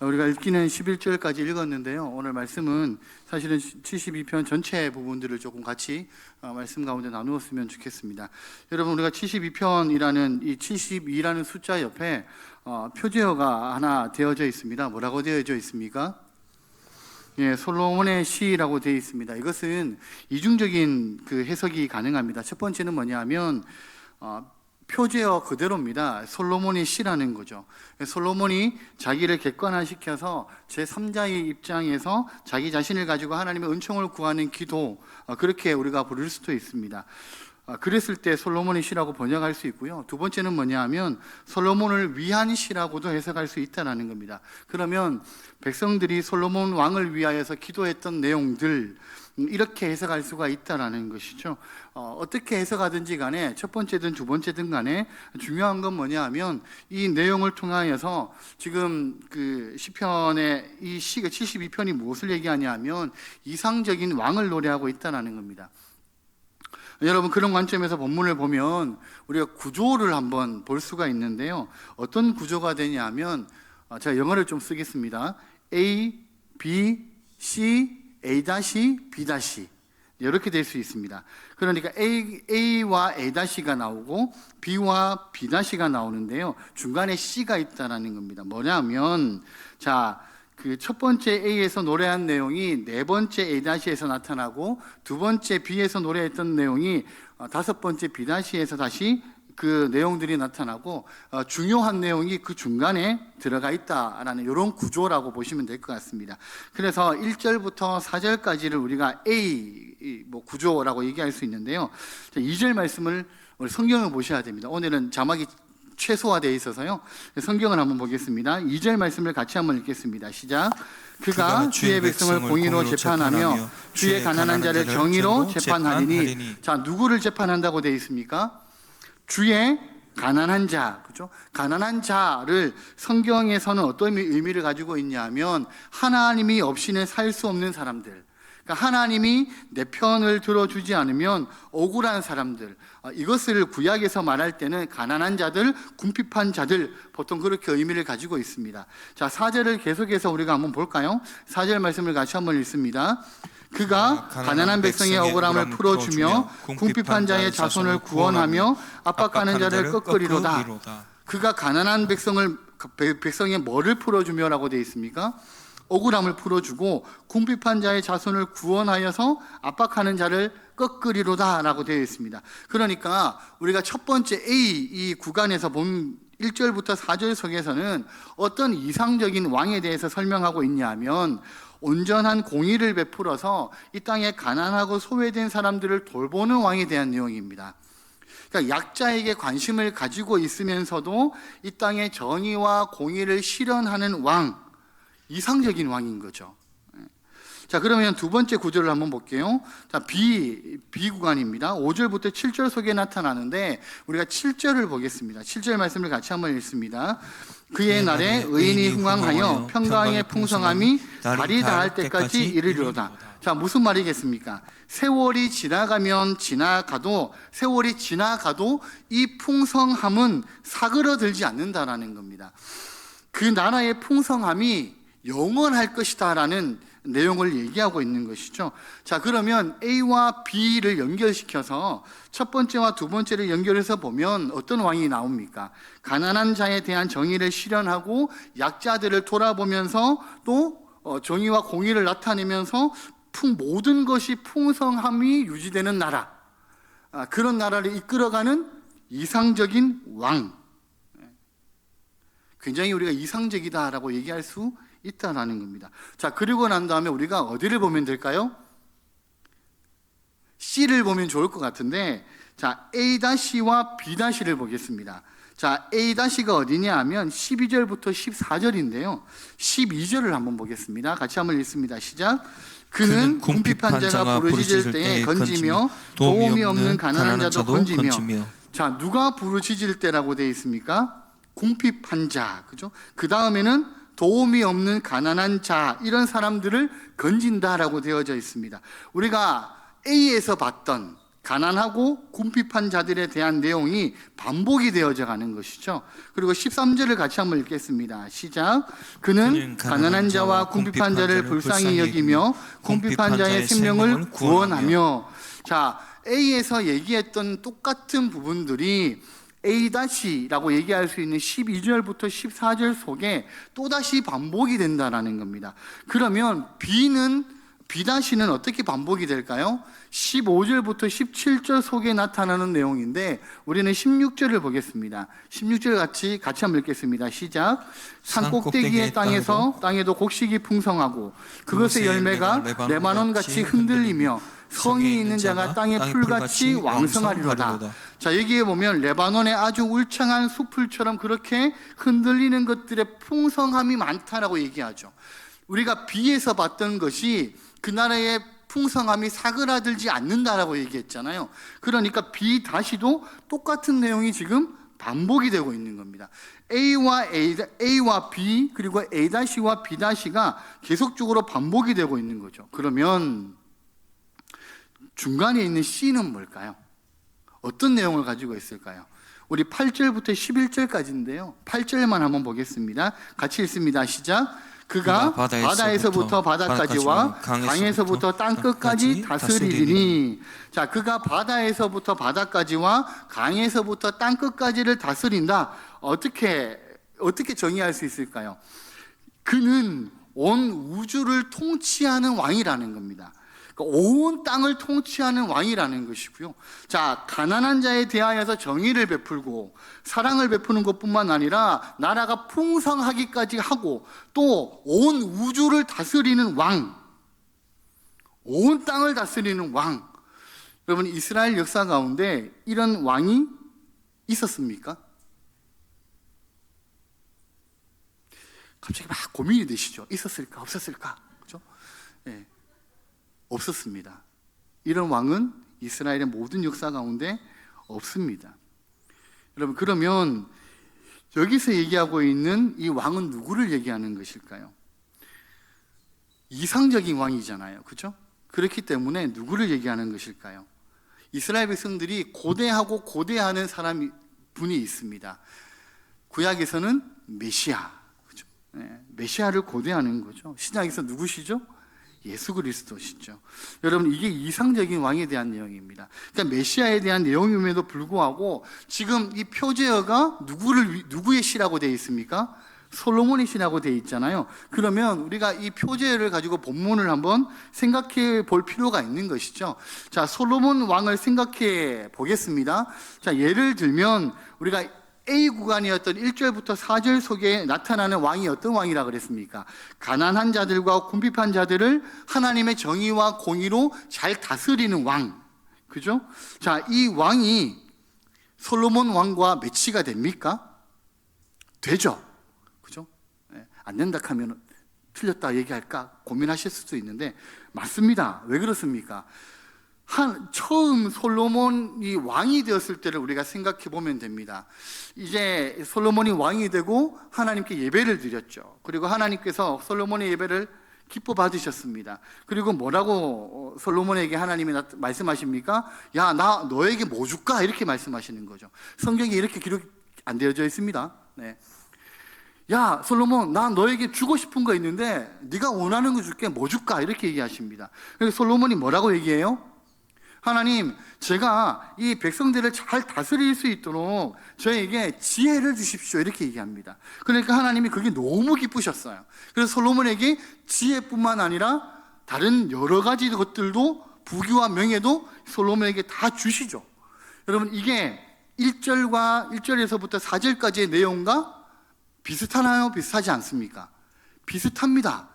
우리가 읽기는 11절까지 읽었는데요. 오늘 말씀은 사실은 72편 전체 부분들을 조금 같이 말씀 가운데 나누었으면 좋겠습니다. 여러분, 우리가 72편이라는 이 72라는 숫자 옆에 표제어가 하나 되어져 있습니다. 뭐라고 되어져 있습니까? 예, 솔로몬의 시라고 되어 있습니다. 이것은 이중적인 그 해석이 가능합니다. 첫 번째는 뭐냐면 표제어 그대로입니다. 솔로몬의 시라는 거죠. 솔로몬이 자기를 객관화시켜서 제3자의 입장에서 자기 자신을 가지고 하나님의 은총을 구하는 기도, 그렇게 우리가 부를 수도 있습니다. 그랬을 때 솔로몬의 시라고 번역할 수 있고요. 두 번째는 뭐냐면 솔로몬을 위한 시라고도 해석할 수 있다는 겁니다. 그러면 백성들이 솔로몬 왕을 위하여서 기도했던 내용들, 이렇게 해석할 수가 있다는 것이죠. 어떻게 해석하든지 간에 첫 번째든 두 번째든 간에 중요한 건 뭐냐 하면 이 내용을 통하여서 지금 그 시편의 이 시가 72편이 무엇을 얘기하냐 하면 이상적인 왕을 노래하고 있다는 겁니다. 여러분, 그런 관점에서 본문을 보면 우리가 구조를 한번 볼 수가 있는데요. 어떤 구조가 되냐 하면 제가 영어를 좀 쓰겠습니다. A, B, C, A-B- 이렇게 될 수 있습니다. 그러니까 A와 A-가 나오고 B와 B-가 나오는데요. 중간에 C가 있다는 겁니다. 뭐냐면 그 첫 번째 A에서 노래한 내용이 네 번째 A-에서 나타나고 두 번째 B에서 노래했던 내용이 다섯 번째 B-에서 다시 그 내용들이 나타나고 중요한 내용이 그 중간에 들어가 있다라는 이런 구조라고 보시면 될 것 같습니다. 그래서 1절부터 4절까지를 우리가 A 구조라고 얘기할 수 있는데요. 2절 말씀을 우리 성경을 보셔야 됩니다. 오늘은 자막이 최소화되어 있어서요. 성경을 한번 보겠습니다. 2절 말씀을 같이 한번 읽겠습니다. 시작. 그가 주의 백성을 공의로 재판하며 주의 가난한 자를 정의로 재판하리니. 자, 누구를 재판한다고 되어 있습니까? 주의 가난한 자, 그죠? 가난한 자를 성경에서는 어떤 의미를 가지고 있냐면 하나님이 없이는 살 수 없는 사람들, 그러니까 하나님이 내 편을 들어주지 않으면 억울한 사람들, 이것을 구약에서 말할 때는 가난한 자들, 궁핍한 자들, 보통 그렇게 의미를 가지고 있습니다. 자, 4절을 계속해서 우리가 한번 볼까요? 4절 말씀을 같이 한번 읽습니다. 그가 가난한 백성의 억울함을 풀어주며 궁핍한 자의 자손을 구원하며 압박하는 자를 꺾으리로다. 그가 가난한 백성의 뭐를 풀어주며 라고 되어 있습니까? 억울함을 풀어주고 궁핍한 자의 자손을 구원하여서 압박하는 자를 꺾으리로다 라고 되어 있습니다. 그러니까 우리가 첫 번째 A 이 구간에서 본 1절부터 4절 속에서는 어떤 이상적인 왕에 대해서 설명하고 있냐 하면 온전한 공의를 베풀어서 이 땅에 가난하고 소외된 사람들을 돌보는 왕에 대한 내용입니다. 그러니까 약자에게 관심을 가지고 있으면서도 이 땅에 정의와 공의를 실현하는 왕, 이상적인 왕인 거죠. 자, 그러면 두 번째 구절을 한번 볼게요. 자, B 구간입니다. 5절부터 7절 속에 나타나는데 우리가 7절을 보겠습니다. 7절 말씀을 같이 한번 읽습니다. 그의 날에 의인이 흥왕하여 평강의 풍성함이 달이 닿을 때까지 이르리로다. 자, 무슨 말이겠습니까? 세월이 지나가도 이 풍성함은 사그러들지 않는다라는 겁니다. 그 나라의 풍성함이 영원할 것이다라는 내용을 얘기하고 있는 것이죠. 자, 그러면 A와 B를 연결시켜서 첫 번째와 두 번째를 연결해서 보면 어떤 왕이 나옵니까? 가난한 자에 대한 정의를 실현하고 약자들을 돌아보면서 또 정의와 공의를 나타내면서 모든 것이 풍성함이 유지되는 나라, 그런 나라를 이끌어가는 이상적인 왕. 굉장히 우리가 이상적이다라고 얘기할 수 있다라는 겁니다. 자, 그리고 난 다음에 우리가 어디를 보면 될까요? C를 보면 좋을 것 같은데, 자, A-와 B-를 보겠습니다. 자, A-가 어디냐 하면 12절부터 14절인데요. 12절을 한번 보겠습니다. 같이 한번 읽습니다. 시작. 그는 궁핍한 자가 부르짖을 때에 건지며 도움이 없는 가난한 자도 건지며. 자, 누가 부르짖을 때라고 되어 있습니까? 궁핍한 자, 그죠? 그 다음에는 도움이 없는 가난한 자, 이런 사람들을 건진다라고 되어져 있습니다. 우리가 A에서 봤던 가난하고 궁핍한 자들에 대한 내용이 반복이 되어져 가는 것이죠. 그리고 13절을 같이 한번 읽겠습니다. 시작. 그는 가난한 자와 궁핍한 자를 불쌍히 여기며 궁핍한 자의 생명을 구원하며. 자, A에서 얘기했던 똑같은 부분들이 A-라고 얘기할 수 있는 12절부터 14절 속에 또다시 반복이 된다는 겁니다. 그러면 B-는 어떻게 반복이 될까요? 15절부터 17절 속에 나타나는 내용인데 우리는 16절을 보겠습니다. 16절 같이 한번 읽겠습니다. 시작. 산 꼭대기의 땅에도 곡식이 풍성하고 그것의 열매가 레바논같이 흔들리며 성이 있는 자가 땅의 풀같이 왕성하리로다. 자, 여기에 보면 레바논의 아주 울창한 숲풀처럼 그렇게 흔들리는 것들의 풍성함이 많다라고 얘기하죠. 우리가 B에서 봤던 것이 그 나라의 풍성함이 사그라들지 않는다라고 얘기했잖아요. 그러니까 B-도 똑같은 내용이 지금 반복이 되고 있는 겁니다. A와 B 그리고 A-와 B-가 계속적으로 반복이 되고 있는 거죠. 그러면 중간에 있는 C는 뭘까요? 어떤 내용을 가지고 있을까요? 우리 8절부터 11절까지인데요. 8절만 한번 보겠습니다. 같이 읽습니다. 시작. 그가 바다에서부터 바다까지와 강에서부터 땅끝까지 다스리리니. 자, 그가 바다에서부터 바다까지와 강에서부터 땅끝까지를 다스린다. 어떻게 정의할 수 있을까요? 그는 온 우주를 통치하는 왕이라는 겁니다. 온 땅을 통치하는 왕이라는 것이고요. 자, 가난한 자에 대하여서 정의를 베풀고 사랑을 베푸는 것뿐만 아니라 나라가 풍성하기까지 하고 또 온 우주를 다스리는 왕, 온 땅을 다스리는 왕. 여러분, 이스라엘 역사 가운데 이런 왕이 있었습니까? 갑자기 막 고민이 되시죠. 있었을까 없었을까? 그렇죠? 네. 없었습니다. 이런 왕은 이스라엘의 모든 역사 가운데 없습니다. 여러분, 그러면 여기서 얘기하고 있는 이 왕은 누구를 얘기하는 것일까요? 이상적인 왕이잖아요. 그렇죠? 그렇기 때문에 누구를 얘기하는 것일까요? 이스라엘 백성들이 고대하고 고대하는 분이 있습니다. 구약에서는 메시아, 그렇죠? 네, 메시아를 고대하는 거죠. 신약에서 누구시죠? 예수 그리스도시죠. 여러분, 이게 이상적인 왕에 대한 내용입니다. 그러니까 메시아에 대한 내용임에도 불구하고 지금 이 표제어가 누구의 시라고 되어 있습니까? 솔로몬의 시라고 되어 있잖아요. 그러면 우리가 이 표제어를 가지고 본문을 한번 생각해 볼 필요가 있는 것이죠. 자, 솔로몬 왕을 생각해 보겠습니다. 자, 예를 들면 우리가 A 구간이었던 1절부터 4절 속에 나타나는 왕이 어떤 왕이라 그랬습니까? 가난한 자들과 궁핍한 자들을 하나님의 정의와 공의로 잘 다스리는 왕. 그죠? 자, 이 왕이 솔로몬 왕과 매치가 됩니까? 되죠. 그죠? 안 된다 하면 틀렸다 얘기할까 고민하실 수도 있는데 맞습니다. 왜 그렇습니까? 처음 솔로몬이 왕이 되었을 때를 우리가 생각해 보면 됩니다. 이제 솔로몬이 왕이 되고 하나님께 예배를 드렸죠. 그리고 하나님께서 솔로몬의 예배를 기뻐 받으셨습니다. 그리고 뭐라고 솔로몬에게 하나님이 말씀하십니까? 야, 나 너에게 뭐 줄까? 이렇게 말씀하시는 거죠. 성경에 이렇게 기록이 안 되어져 있습니다. 네. 야, 솔로몬, 나 너에게 주고 싶은 거 있는데 네가 원하는 거 줄게. 뭐 줄까? 이렇게 얘기하십니다. 그래서 솔로몬이 뭐라고 얘기해요? 하나님, 제가 이 백성들을 잘 다스릴 수 있도록 저에게 지혜를 주십시오. 이렇게 얘기합니다. 그러니까 하나님이 그게 너무 기쁘셨어요. 그래서 솔로몬에게 지혜뿐만 아니라 다른 여러 가지 것들도 부귀와 명예도 솔로몬에게 다 주시죠. 여러분, 이게 1절에서부터 4절까지의 내용과 비슷하나요? 비슷하지 않습니까? 비슷합니다.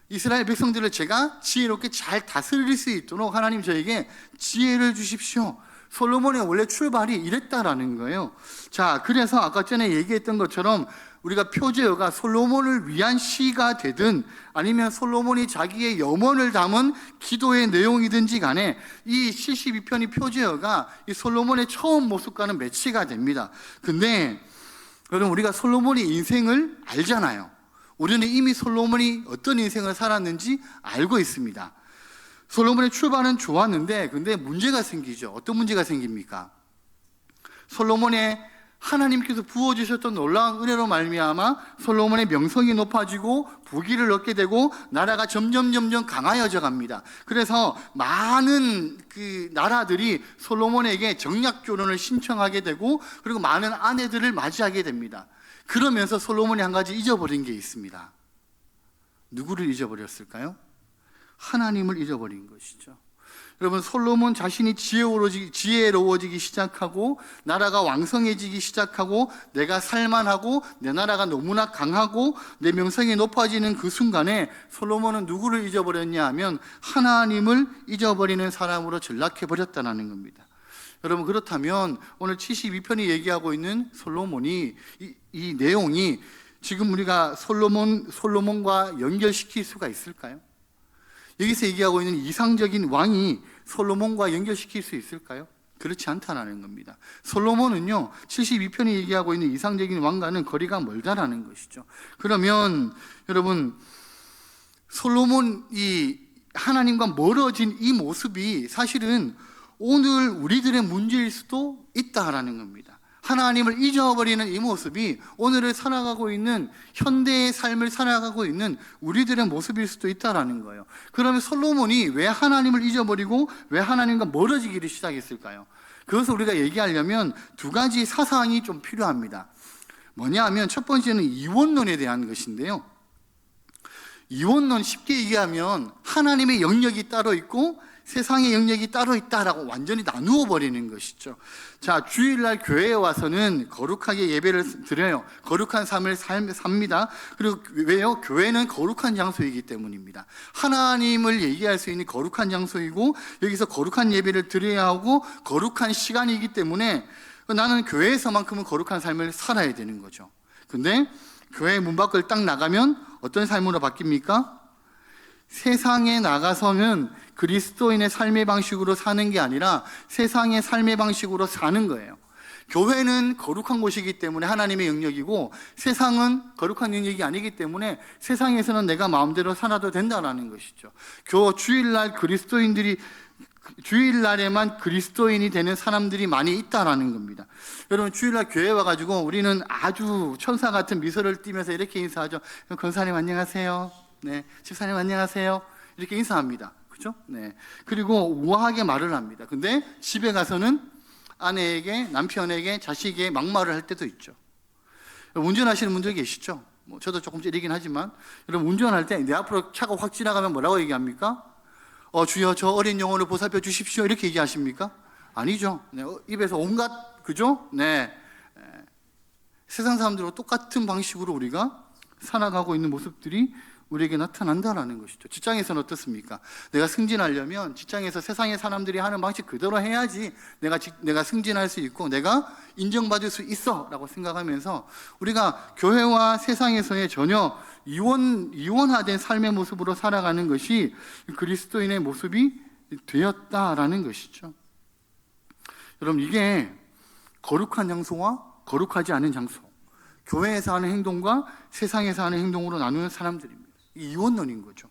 이스라엘 백성들을 제가 지혜롭게 잘 다스릴 수 있도록 하나님 저에게 지혜를 주십시오. 솔로몬의 원래 출발이 이랬다라는 거예요. 자, 그래서 아까 전에 얘기했던 것처럼 우리가 표제어가 솔로몬을 위한 시가 되든 아니면 솔로몬이 자기의 염원을 담은 기도의 내용이든지 간에 이 72편의 표제어가 이 솔로몬의 처음 모습과는 매치가 됩니다. 근데 여러분, 우리가 솔로몬의 인생을 알잖아요. 우리는 이미 솔로몬이 어떤 인생을 살았는지 알고 있습니다. 솔로몬의 출발은 좋았는데 근데 문제가 생기죠. 어떤 문제가 생깁니까? 솔로몬의 하나님께서 부어주셨던 놀라운 은혜로 말미암아 솔로몬의 명성이 높아지고 부귀를 얻게 되고 나라가 점점 강하여져 갑니다. 그래서 많은 그 나라들이 솔로몬에게 정략조론을 신청하게 되고 그리고 많은 아내들을 맞이하게 됩니다. 그러면서 솔로몬이 한 가지 잊어버린 게 있습니다. 누구를 잊어버렸을까요? 하나님을 잊어버린 것이죠. 여러분, 솔로몬 자신이 지혜로워지기 시작하고 나라가 왕성해지기 시작하고 내가 살만하고 내 나라가 너무나 강하고 내 명성이 높아지는 그 순간에 솔로몬은 누구를 잊어버렸냐 하면 하나님을 잊어버리는 사람으로 전락해버렸다는 겁니다. 여러분, 그렇다면 오늘 72편이 얘기하고 있는 솔로몬이 이 내용이 지금 우리가 솔로몬과 연결시킬 수가 있을까요? 여기서 얘기하고 있는 이상적인 왕이 솔로몬과 연결시킬 수 있을까요? 그렇지 않다는 겁니다. 솔로몬은요, 72편이 얘기하고 있는 이상적인 왕과는 거리가 멀다라는 것이죠. 그러면 여러분, 솔로몬이 하나님과 멀어진 이 모습이 사실은 오늘 우리들의 문제일 수도 있다라는 겁니다. 하나님을 잊어버리는 이 모습이 오늘을 살아가고 있는 현대의 삶을 살아가고 있는 우리들의 모습일 수도 있다라는 거예요. 그러면 솔로몬이 왜 하나님을 잊어버리고 왜 하나님과 멀어지기를 시작했을까요? 그것을 우리가 얘기하려면 두 가지 사상이 좀 필요합니다. 뭐냐 하면 첫 번째는 이원론에 대한 것인데요. 이원론, 쉽게 얘기하면 하나님의 영역이 따로 있고 세상의 영역이 따로 있다라고 완전히 나누어 버리는 것이죠. 자, 주일날 교회에 와서는 거룩하게 예배를 드려요. 거룩한 삶을 삽니다. 그리고 왜요? 교회는 거룩한 장소이기 때문입니다. 하나님을 얘기할 수 있는 거룩한 장소이고 여기서 거룩한 예배를 드려야 하고 거룩한 시간이기 때문에 나는 교회에서만큼은 거룩한 삶을 살아야 되는 거죠. 근데 교회 문 밖을 딱 나가면 어떤 삶으로 바뀝니까? 세상에 나가서는 그리스도인의 삶의 방식으로 사는 게 아니라 세상의 삶의 방식으로 사는 거예요. 교회는 거룩한 곳이기 때문에 하나님의 영역이고 세상은 거룩한 영역이 아니기 때문에 세상에서는 내가 마음대로 살아도 된다는 것이죠. 주일날에만 그리스도인이 되는 사람들이 많이 있다라는 겁니다. 여러분, 주일날 교회 와가지고 우리는 아주 천사 같은 미소를 띠면서 이렇게 인사하죠. 권사님 안녕하세요. 네, 집사님 안녕하세요. 이렇게 인사합니다. 그죠? 네. 그리고 우아하게 말을 합니다. 근데 집에 가서는 아내에게, 남편에게, 자식에게 막말을 할 때도 있죠. 운전하시는 분들 계시죠? 저도 조금 찌리긴 하지만, 여러분, 운전할 때 내 앞으로 차가 확 지나가면 뭐라고 얘기합니까? 주여, 저 어린 영혼을 보살펴 주십시오. 이렇게 얘기하십니까? 아니죠. 네, 입에서 온갖, 그죠? 네. 세상 사람들과 똑같은 방식으로 우리가 살아가고 있는 모습들이 우리에게 나타난다라는 것이죠. 직장에서는 어떻습니까? 내가 승진하려면 직장에서 세상의 사람들이 하는 방식 그대로 해야지 내가 승진할 수 있고 내가 인정받을 수 있어 라고 생각하면서 우리가 교회와 세상에서의 전혀 이원화된 삶의 모습으로 살아가는 것이 그리스도인의 모습이 되었다라는 것이죠. 여러분, 이게 거룩한 장소와 거룩하지 않은 장소, 교회에서 하는 행동과 세상에서 하는 행동으로 나누는 사람들입니다. 이원론인 거죠.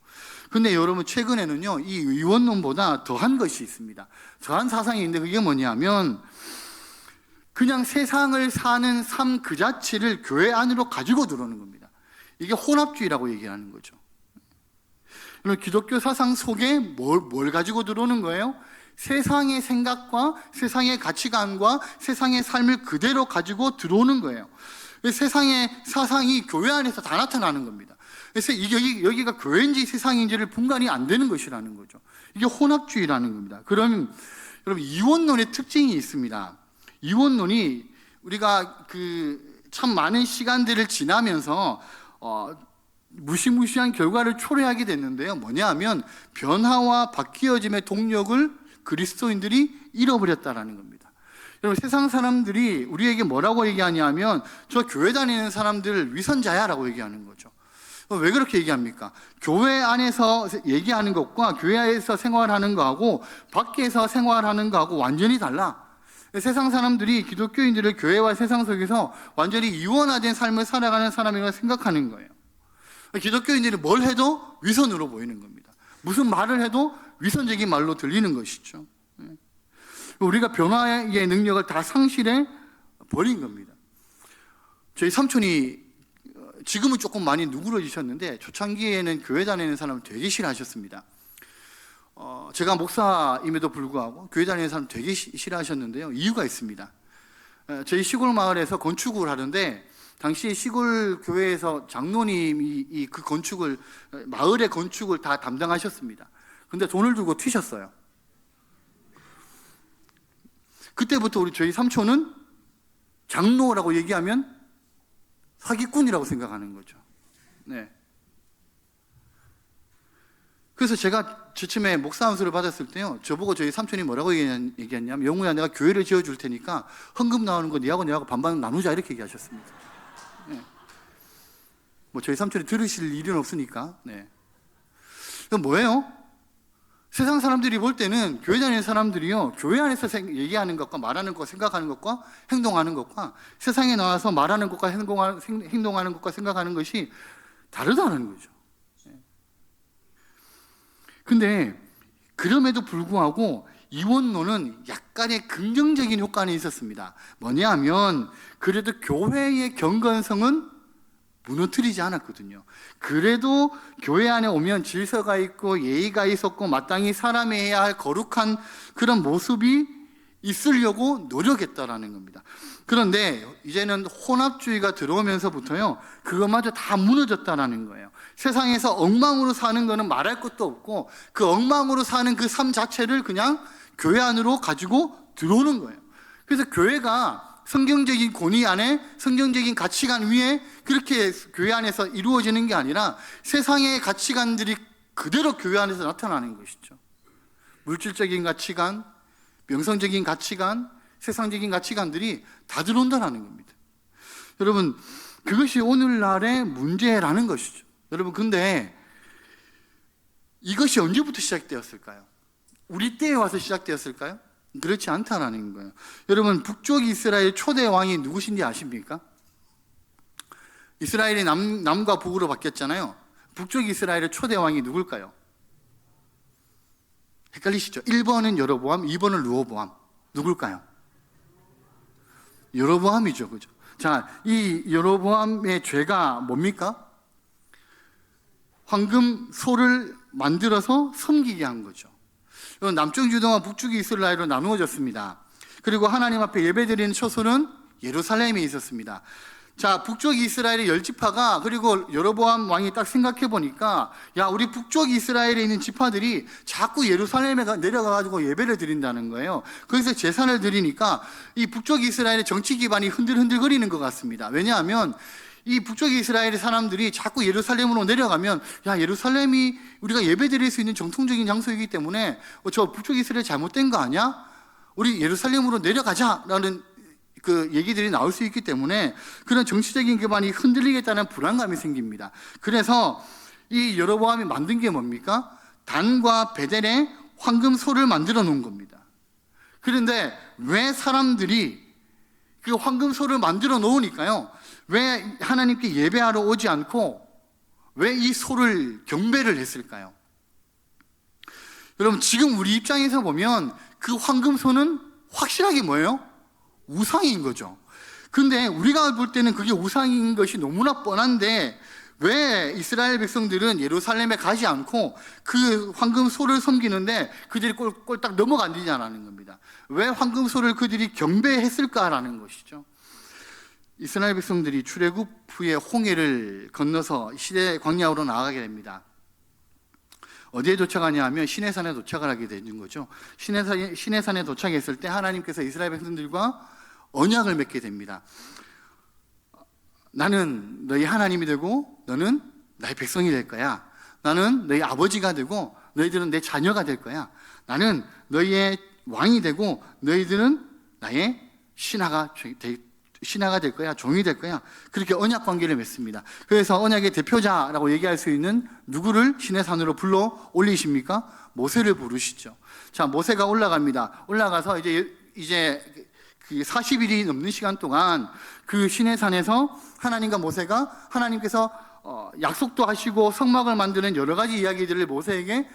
근데 여러분, 최근에는요, 이 이원론보다 더한 것이 있습니다. 더한 사상이 있는데 그게 뭐냐면 그냥 세상을 사는 삶 그 자체를 교회 안으로 가지고 들어오는 겁니다. 이게 혼합주의라고 얘기하는 거죠. 기독교 사상 속에 뭘 가지고 들어오는 거예요? 세상의 생각과 세상의 가치관과 세상의 삶을 그대로 가지고 들어오는 거예요. 세상의 사상이 교회 안에서 다 나타나는 겁니다. 그래서 여기가 교회인지 세상인지를 분간이 안 되는 것이라는 거죠. 이게 혼합주의라는 겁니다. 그럼 여러분, 이원론의 특징이 있습니다. 이원론이 우리가 참 많은 시간들을 지나면서 무시무시한 결과를 초래하게 됐는데요. 뭐냐 하면 변화와 바뀌어짐의 동력을 그리스도인들이 잃어버렸다라는 겁니다. 여러분, 세상 사람들이 우리에게 뭐라고 얘기하냐면 저 교회 다니는 사람들 위선자야라고 얘기하는 거죠. 왜 그렇게 얘기합니까? 교회 안에서 얘기하는 것과 교회에서 생활하는 거하고 밖에서 생활하는 거하고 완전히 달라. 세상 사람들이 기독교인들을 교회와 세상 속에서 완전히 이원화된 삶을 살아가는 사람이라고 생각하는 거예요. 기독교인들이 뭘 해도 위선으로 보이는 겁니다. 무슨 말을 해도 위선적인 말로 들리는 것이죠. 우리가 변화의 능력을 다 상실해 버린 겁니다. 저희 삼촌이 지금은 조금 많이 누그러지셨는데 초창기에는 교회 다니는 사람을 되게 싫어하셨습니다. 제가 목사임에도 불구하고 교회 다니는 사람 되게 싫어하셨는데요. 이유가 있습니다. 저희 시골 마을에서 건축을 하는데 당시 시골 교회에서 장로님이 그 건축을, 마을의 건축을 다 담당하셨습니다. 근데 돈을 주고 튀셨어요. 그때부터 저희 삼촌은 장로라고 얘기하면 사기꾼이라고 생각하는 거죠. 네. 그래서 제가 저쯤에 목사 안수를 받았을 때요, 저보고 저희 삼촌이 뭐라고 얘기했냐면, 영우야, 내가 교회를 지어줄 테니까 헌금 나오는 거 니하고 반반 나누자, 이렇게 얘기하셨습니다. 네. 뭐 저희 삼촌이 들으실 일은 없으니까. 네. 이건 뭐예요? 세상 사람들이 볼 때는 교회 다니는 사람들이요, 교회 안에서 얘기하는 것과 말하는 것과 생각하는 것과 행동하는 것과 세상에 나와서 말하는 것과 행동하는 것과 생각하는 것이 다르다는 거죠. 근데 그럼에도 불구하고 이원론은 약간의 긍정적인 효과는 있었습니다. 뭐냐면 그래도 교회의 경건성은 무너뜨리지 않았거든요. 그래도 교회 안에 오면 질서가 있고 예의가 있었고 마땅히 사람이 해야 할 거룩한 그런 모습이 있으려고 노력했다라는 겁니다. 그런데 이제는 혼합주의가 들어오면서부터요, 그것마저 다 무너졌다라는 거예요. 세상에서 엉망으로 사는 거는 말할 것도 없고 그 엉망으로 사는 그 삶 자체를 그냥 교회 안으로 가지고 들어오는 거예요. 그래서 교회가 성경적인 권위 안에 성경적인 가치관 위에 그렇게 교회 안에서 이루어지는 게 아니라 세상의 가치관들이 그대로 교회 안에서 나타나는 것이죠. 물질적인 가치관, 명성적인 가치관, 세상적인 가치관들이 다 들어온다는 겁니다. 여러분, 그것이 오늘날의 문제라는 것이죠. 여러분, 근데 이것이 언제부터 시작되었을까요? 우리 때에 와서 시작되었을까요? 그렇지 않다라는 거예요. 여러분, 북쪽 이스라엘 초대 왕이 누구신지 아십니까? 이스라엘이 남과 북으로 바뀌었잖아요. 북쪽 이스라엘의 초대 왕이 누굴까요? 헷갈리시죠? 1번은 여로보암, 2번은 르호보암. 누굴까요? 여로보암이죠. 그죠? 자, 이 여로보암의 죄가 뭡니까? 황금 소를 만들어서 섬기게 한 거죠. 남쪽 유다와 북쪽 이스라엘로 나누어졌습니다. 그리고 하나님 앞에 예배드리는 처소는 예루살렘에 있었습니다. 자, 북쪽 이스라엘의 10지파가, 그리고 여로보암 왕이 딱 생각해 보니까, 야, 우리 북쪽 이스라엘에 있는 지파들이 자꾸 예루살렘에 내려가가지고 예배를 드린다는 거예요. 거기서 제사를 드리니까 이 북쪽 이스라엘의 정치 기반이 흔들흔들거리는 것 같습니다. 왜냐하면 이 북쪽 이스라엘의 사람들이 자꾸 예루살렘으로 내려가면, 야, 예루살렘이 우리가 예배 드릴 수 있는 정통적인 장소이기 때문에 저 북쪽 이스라엘 잘못된 거 아니야? 우리 예루살렘으로 내려가자라는 그 얘기들이 나올 수 있기 때문에 그런 정치적인 기반이 흔들리겠다는 불안감이 생깁니다. 그래서 이 여로보암이 만든 게 뭡니까? 단과 베델에 황금소를 만들어 놓은 겁니다. 그런데 왜 사람들이 그 황금소를 만들어 놓으니까요, 왜 하나님께 예배하러 오지 않고 왜 이 소를 경배를 했을까요? 여러분, 지금 우리 입장에서 보면 그 황금소는 확실하게 뭐예요? 우상인 거죠. 근데 우리가 볼 때는 그게 우상인 것이 너무나 뻔한데 왜 이스라엘 백성들은 예루살렘에 가지 않고 그 황금소를 섬기는데 그들이 꼴딱 넘어간다는 겁니다. 왜 황금소를 그들이 경배했을까라는 것이죠. 이스라엘 백성들이 출애굽 후에 홍해를 건너서 시내 광야로 나아가게 됩니다. 어디에 도착하냐 하면 시내산에 도착을 하게 되는 거죠. 시내산에 도착했을 때 하나님께서 이스라엘 백성들과 언약을 맺게 됩니다. 나는 너희 하나님이 되고 너는 나의 백성이 될 거야. 나는 너희 아버지가 되고 너희들은 내 자녀가 될 거야. 나는 너희의 왕이 되고 너희들은 나의 신하가 될 거야. 종이 될 거야. 그렇게 언약 관계를 맺습니다. 그래서 언약의 대표자라고 얘기할 수 있는 누구를 시내산으로 불러 올리십니까? 모세를 부르시죠. 자, 모세가 올라갑니다. 올라가서 이제 그 40일이 넘는 시간 동안 그 시내산에서 하나님과 모세가 하나님께서 약속도 하시고 성막을 만드는 여러 가지 이야기들을 모세에게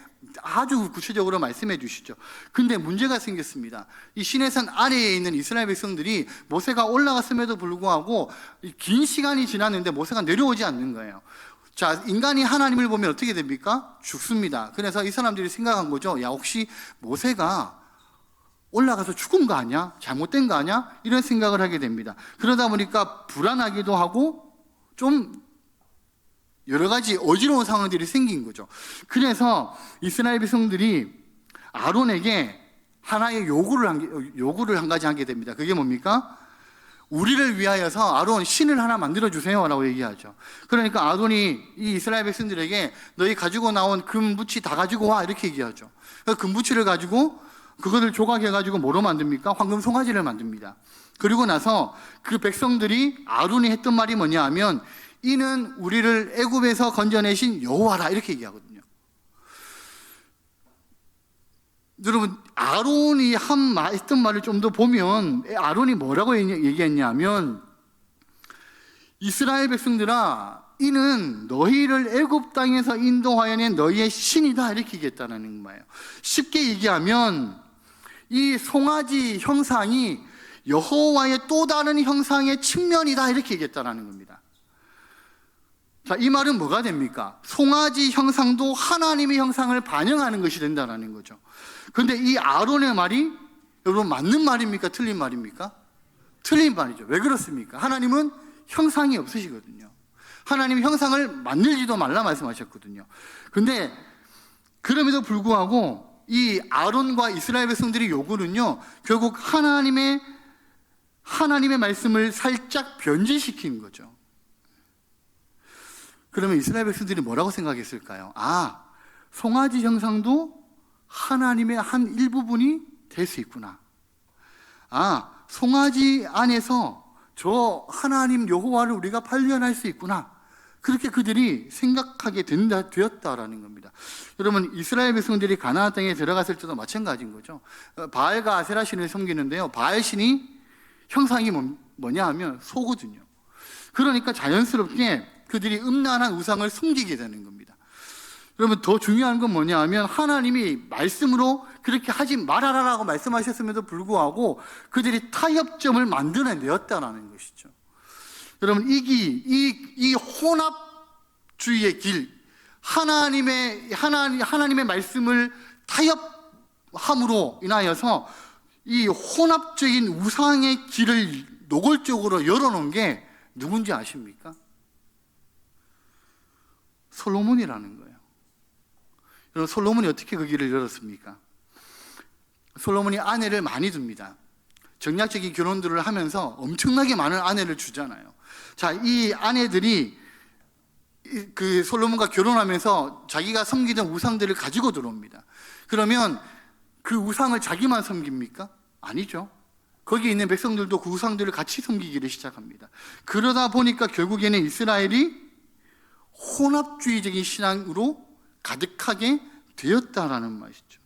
아주 구체적으로 말씀해 주시죠. 근데 문제가 생겼습니다. 이 시내산 아래에 있는 이스라엘 백성들이 모세가 올라갔음에도 불구하고 긴 시간이 지났는데 모세가 내려오지 않는 거예요. 자, 인간이 하나님을 보면 어떻게 됩니까? 죽습니다. 그래서 이 사람들이 생각한 거죠. 야, 혹시 모세가 올라가서 죽은 거 아니야? 잘못된 거 아니야? 이런 생각을 하게 됩니다. 그러다 보니까 불안하기도 하고 좀 여러 가지 어지러운 상황들이 생긴 거죠. 그래서 이스라엘 백성들이 아론에게 하나의 요구를 한 가지 하게 됩니다. 그게 뭡니까? 우리를 위하여서 아론 신을 하나 만들어 주세요 라고 얘기하죠. 그러니까 아론이 이 이스라엘 백성들에게 너희 가지고 나온 금부치 다 가지고 와 이렇게 얘기하죠. 그 금부치를 가지고 그것을 조각해 가지고 뭐로 만듭니까? 황금 송아지를 만듭니다. 그리고 나서 그 백성들이 아론이 했던 말이 뭐냐 하면 이는 우리를 애굽에서 건져내신 여호와라 이렇게 얘기하거든요. 여러분, 아론이 했던 말을 좀 더 보면 아론이 뭐라고 얘기했냐면 이스라엘 백성들아 이는 너희를 애굽 땅에서 인도하여 낸 너희의 신이다 이렇게 얘기했다는 거예요. 쉽게 얘기하면 이 송아지 형상이 여호와의 또 다른 형상의 측면이다 이렇게 얘기했다는 겁니다. 자, 이 말은 뭐가 됩니까? 송아지 형상도 하나님의 형상을 반영하는 것이 된다는 거죠. 그런데 이 아론의 말이 여러분 맞는 말입니까? 틀린 말입니까? 틀린 말이죠. 왜 그렇습니까? 하나님은 형상이 없으시거든요. 하나님 형상을 만들지도 말라 말씀하셨거든요. 그런데 그럼에도 불구하고 이 아론과 이스라엘 백성들의 요구는요, 결국 하나님의 말씀을 살짝 변질시킨 거죠. 그러면 이스라엘 백성들이 뭐라고 생각했을까요? 아, 송아지 형상도 하나님의 한 일부분이 될 수 있구나. 아, 송아지 안에서 저 하나님 여호와를 우리가 발견할 수 있구나. 그렇게 그들이 생각하게 되었다라는 겁니다. 여러분, 이스라엘 백성들이 가나안 땅에 들어갔을 때도 마찬가지인 거죠. 바알과 아세라 신을 섬기는데요, 바알 신이 형상이 뭐냐 하면 소거든요. 그러니까 자연스럽게 그들이 음란한 우상을 숨기게 되는 겁니다. 여러분, 더 중요한 건 뭐냐 하면 하나님이 말씀으로 그렇게 하지 말아라라고 말씀하셨음에도 불구하고 그들이 타협점을 만들어내었다는 것이죠. 여러분, 이 혼합주의의 길, 하나님의 말씀을 타협함으로 인하여서 이 혼합적인 우상의 길을 노골적으로 열어놓은 게 누군지 아십니까? 솔로몬이라는 거예요. 여러분, 솔로몬이 어떻게 그 길을 열었습니까? 솔로몬이 아내를 많이 둡니다. 정략적인 결혼들을 하면서 엄청나게 많은 아내를 주잖아요. 자, 이 아내들이 그 솔로몬과 결혼하면서 자기가 섬기던 우상들을 가지고 들어옵니다. 그러면 그 우상을 자기만 섬깁니까? 아니죠. 거기 있는 백성들도 그 우상들을 같이 섬기기를 시작합니다. 그러다 보니까 결국에는 이스라엘이 혼합주의적인 신앙으로 가득하게 되었다라는 말이죠.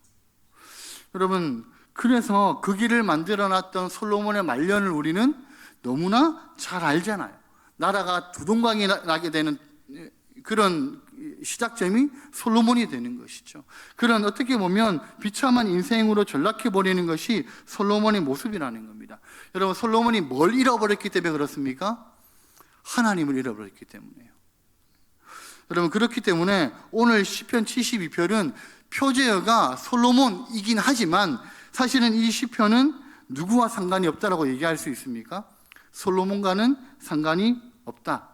여러분, 그래서 그 길을 만들어놨던 솔로몬의 말년을 우리는 너무나 잘 알잖아요. 나라가 두동강이 나게 되는 그런 시작점이 솔로몬이 되는 것이죠. 그런 어떻게 보면 비참한 인생으로 전락해버리는 것이 솔로몬의 모습이라는 겁니다. 여러분, 솔로몬이 뭘 잃어버렸기 때문에 그렇습니까? 하나님을 잃어버렸기 때문에요. 여러분, 그렇기 때문에 오늘 시편 72편은 표제어가 솔로몬이긴 하지만 사실은 이 시편은 누구와 상관이 없다라고 얘기할 수 있습니까? 솔로몬과는 상관이 없다.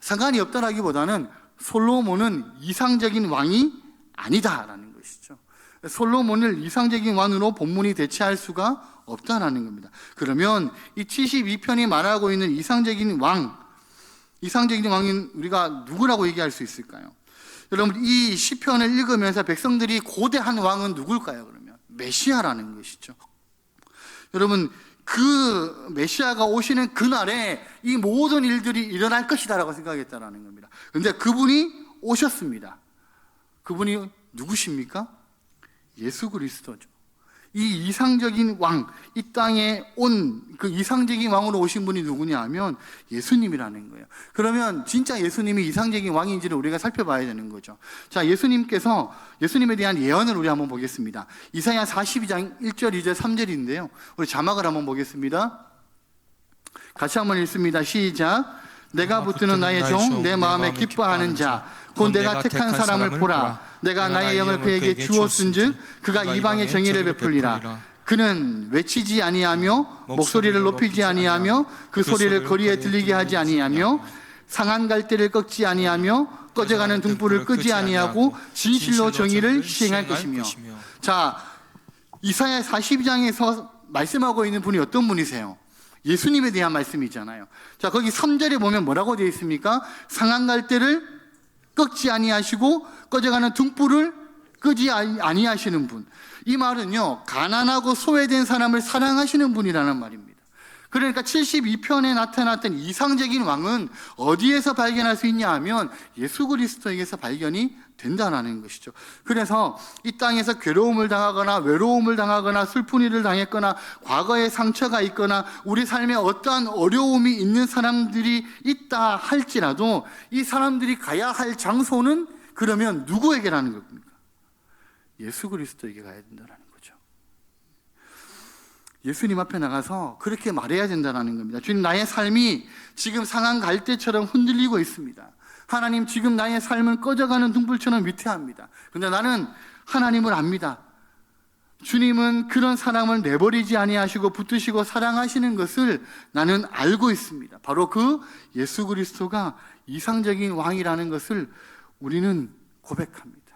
상관이 없다라기보다는 솔로몬은 이상적인 왕이 아니다라는 것이죠. 솔로몬을 이상적인 왕으로 본문이 대체할 수가 없다라는 겁니다. 그러면 이 72편이 말하고 있는 이상적인 왕인 우리가 누구라고 얘기할 수 있을까요? 여러분, 이 시편을 읽으면서 백성들이 고대한 왕은 누굴까요? 그러면 메시아라는 것이죠. 여러분, 그 메시아가 오시는 그날에 이 모든 일들이 일어날 것이다라고 생각했다라는 겁니다. 그런데 그분이 오셨습니다. 그분이 누구십니까? 예수 그리스도죠. 이 이상적인 왕, 이 땅에 온 그 이상적인 왕으로 오신 분이 누구냐 하면 예수님이라는 거예요. 그러면 진짜 예수님이 이상적인 왕인지를 우리가 살펴봐야 되는 거죠. 자, 예수님에 대한 예언을 우리 한번 보겠습니다. 이사야 42장 1절, 2절, 3절인데요. 우리 자막을 한번 보겠습니다. 같이 한번 읽습니다. 시작. 내가 붙드는 나의 종, 내 마음에 기뻐하는 자, 곧 내가 택한 사람을 보라. 내가 나의 영을 그에게 주었은즉 그가 이방의 정의를 베풀리라. 그는 외치지 아니하며 목소리를 높이지 아니하며 그 소리를 거리에 들리게 하지 아니하며 상한 갈대를 꺾지 아니하며 꺼져가는 등불을 끄지 아니하고 진실로 정의를 시행할 것이며. 자, 이사야 42장에서 말씀하고 있는 분이 어떤 분이세요? 예수님에 대한 말씀이잖아요. 자, 거기 3절에 보면 뭐라고 되어 있습니까? 상한 갈대를 꺾지 아니하시고 꺼져가는 등불을 끄지 아니하시는 분. 이 말은요, 가난하고 소외된 사람을 사랑하시는 분이라는 말입니다. 그러니까 72편에 나타났던 이상적인 왕은 어디에서 발견할 수 있냐 하면 예수 그리스도에게서 발견이 된다는 것이죠. 그래서 이 땅에서 괴로움을 당하거나 외로움을 당하거나 슬픈 일을 당했거나 과거에 상처가 있거나 우리 삶에 어떠한 어려움이 있는 사람들이 있다 할지라도 이 사람들이 가야 할 장소는 그러면 누구에게라는 겁니까? 예수 그리스도에게 가야 된다는 거죠. 예수님 앞에 나가서 그렇게 말해야 된다는 겁니다. 주님, 나의 삶이 지금 상한 갈대처럼 흔들리고 있습니다. 하나님, 지금 나의 삶은 꺼져가는 등불처럼 위태합니다. 그런데 나는 하나님을 압니다. 주님은 그런 사람을 내버리지 아니하시고 붙드시고 사랑하시는 것을 나는 알고 있습니다. 바로 그 예수 그리스도가 이상적인 왕이라는 것을 우리는 고백합니다.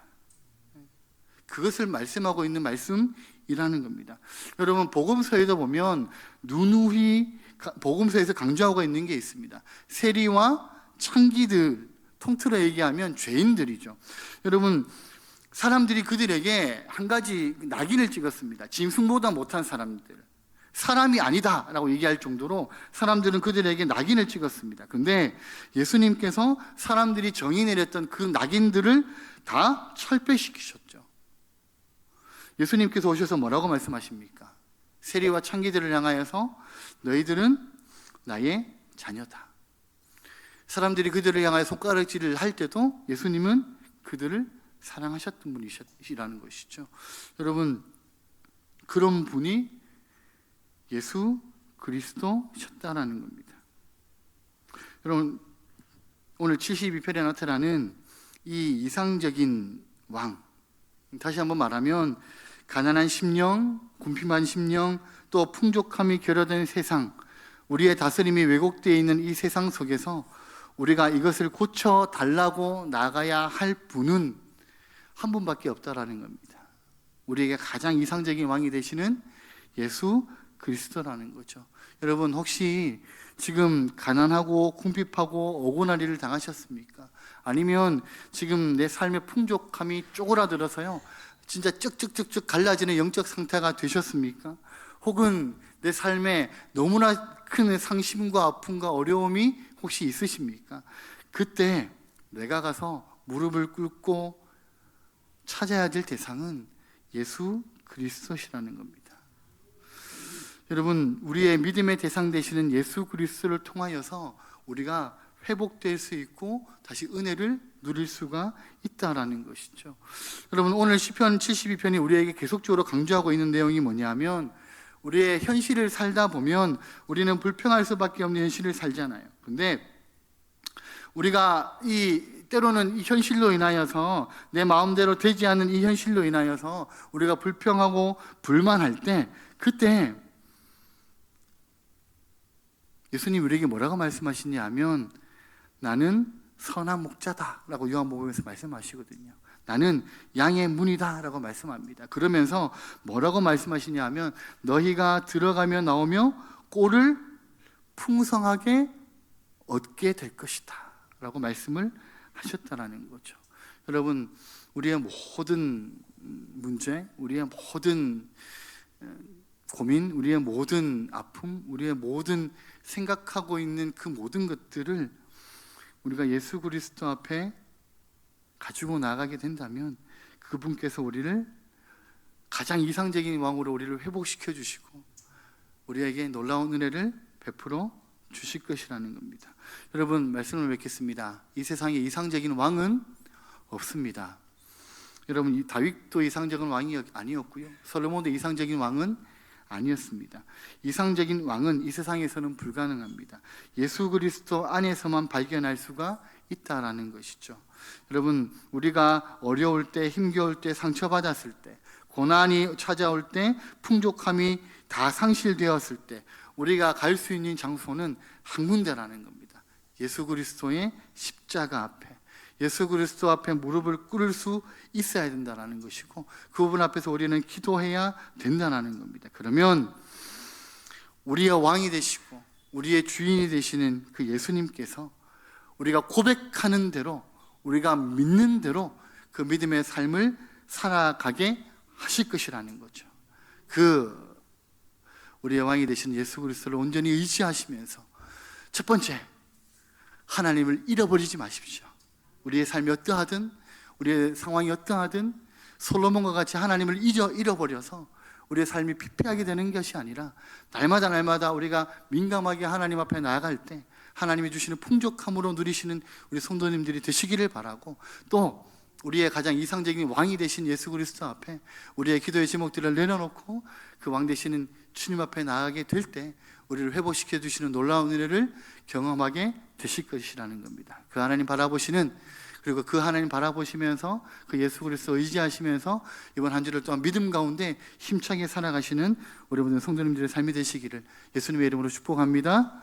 그것을 말씀하고 있는 말씀이라는 겁니다. 여러분, 복음서에도 보면 누누이 복음서에서 강조하고 있는 게 있습니다. 세리와 창기들, 통틀어 얘기하면 죄인들이죠. 여러분, 사람들이 그들에게 한 가지 낙인을 찍었습니다. 짐승보다 못한 사람들, 사람이 아니다 라고 얘기할 정도로 사람들은 그들에게 낙인을 찍었습니다. 그런데 예수님께서 사람들이 정의 내렸던 그 낙인들을 다 철폐시키셨죠. 예수님께서 오셔서 뭐라고 말씀하십니까? 세리와 창기들을 향하여서 너희들은 나의 자녀다. 사람들이 그들을 향하여 손가락질을 할 때도 예수님은 그들을 사랑하셨던 분이시라는 것이죠. 여러분, 그런 분이 예수 그리스도셨다라는 겁니다. 여러분, 오늘 72편에 나타나는 이 이상적인 왕, 다시 한번 말하면 가난한 심령, 궁핍한 심령, 또 풍족함이 결여된 세상, 우리의 다스림이 왜곡되어 있는 이 세상 속에서 우리가 이것을 고쳐달라고 나가야 할 분은 한 분밖에 없다라는 겁니다. 우리에게 가장 이상적인 왕이 되시는 예수 그리스도라는 거죠. 여러분, 혹시 지금 가난하고 궁핍하고 억울한 일을 당하셨습니까? 아니면 지금 내 삶의 풍족함이 쪼그라들어서요, 진짜 쭉쭉쭉쭉 갈라지는 영적 상태가 되셨습니까? 혹은 내 삶에 너무나 큰 상심과 아픔과 어려움이 혹시 있으십니까? 그때 내가 가서 무릎을 꿇고 찾아야 될 대상은 예수 그리스도시라는 겁니다. 여러분, 우리의 믿음의 대상 되시는 예수 그리스도를 통하여서 우리가 회복될 수 있고 다시 은혜를 누릴 수가 있다라는 것이죠. 여러분, 오늘 시편 72편이 우리에게 계속적으로 강조하고 있는 내용이 뭐냐면 우리의 현실을 살다 보면 우리는 불평할 수밖에 없는 현실을 살잖아요. 근데 우리가 때로는 이 현실로 인하여서 내 마음대로 되지 않는 이 현실로 인하여서 우리가 불평하고 불만할 때 그때 예수님 우리에게 뭐라고 말씀하시냐 하면 나는 선한 목자다라고 요한복음에서 말씀하시거든요. 나는 양의 문이다라고 말씀합니다. 그러면서 뭐라고 말씀하시냐 하면 너희가 들어가며 나오며 꼴을 풍성하게 얻게 될 것이다 라고 말씀을 하셨다라는 거죠. 여러분, 우리의 모든 문제, 우리의 모든 고민, 우리의 모든 아픔, 우리의 모든 생각하고 있는 그 모든 것들을 우리가 예수 그리스도 앞에 가지고 나가게 된다면 그분께서 우리를 가장 이상적인 왕으로 우리를 회복시켜 주시고 우리에게 놀라운 은혜를 베풀어 주실 것이라는 겁니다. 여러분, 말씀을 맺겠습니다. 이 세상에 이상적인 왕은 없습니다. 여러분, 이 다윗도 이상적인 왕이 아니었고요, 솔로몬도 이상적인 왕은 아니었습니다. 이상적인 왕은 이 세상에서는 불가능합니다. 예수 그리스도 안에서만 발견할 수가 있다라는 것이죠. 여러분, 우리가 어려울 때, 힘겨울 때, 상처받았을 때, 고난이 찾아올 때, 풍족함이 다 상실되었을 때 우리가 갈 수 있는 장소는 한 군데라는 겁니다. 예수 그리스도의 십자가 앞에, 예수 그리스도 앞에 무릎을 꿇을 수 있어야 된다는 것이고, 그분 앞에서 우리는 기도해야 된다는 겁니다. 그러면 우리의 왕이 되시고 우리의 주인이 되시는 그 예수님께서 우리가 고백하는 대로, 우리가 믿는 대로 그 믿음의 삶을 살아가게 하실 것이라는 거죠. 그 우리의 왕이 되신 예수 그리스도를 온전히 의지하시면서, 첫 번째, 하나님을 잃어버리지 마십시오. 우리의 삶이 어떠하든, 우리의 상황이 어떠하든 솔로몬과 같이 하나님을 잃어버려서 우리의 삶이 피폐하게 되는 것이 아니라, 날마다 우리가 민감하게 하나님 앞에 나아갈 때 하나님이 주시는 풍족함으로 누리시는 우리 성도님들이 되시기를 바라고, 또 우리의 가장 이상적인 왕이 되신 예수 그리스도 앞에 우리의 기도의 제목들을 내려놓고 그 왕 되시는 주님 앞에 나아가게 될 때 우리를 회복시켜 주시는 놀라운 은혜를 경험하게 되실 것이라는 겁니다. 그 하나님 바라보시는, 그리고 그 하나님 바라보시면서 그 예수 그리스도 의지하시면서 이번 한 주를 또한 믿음 가운데 힘차게 살아가시는 우리 모든 성도님들의 삶이 되시기를 예수님의 이름으로 축복합니다.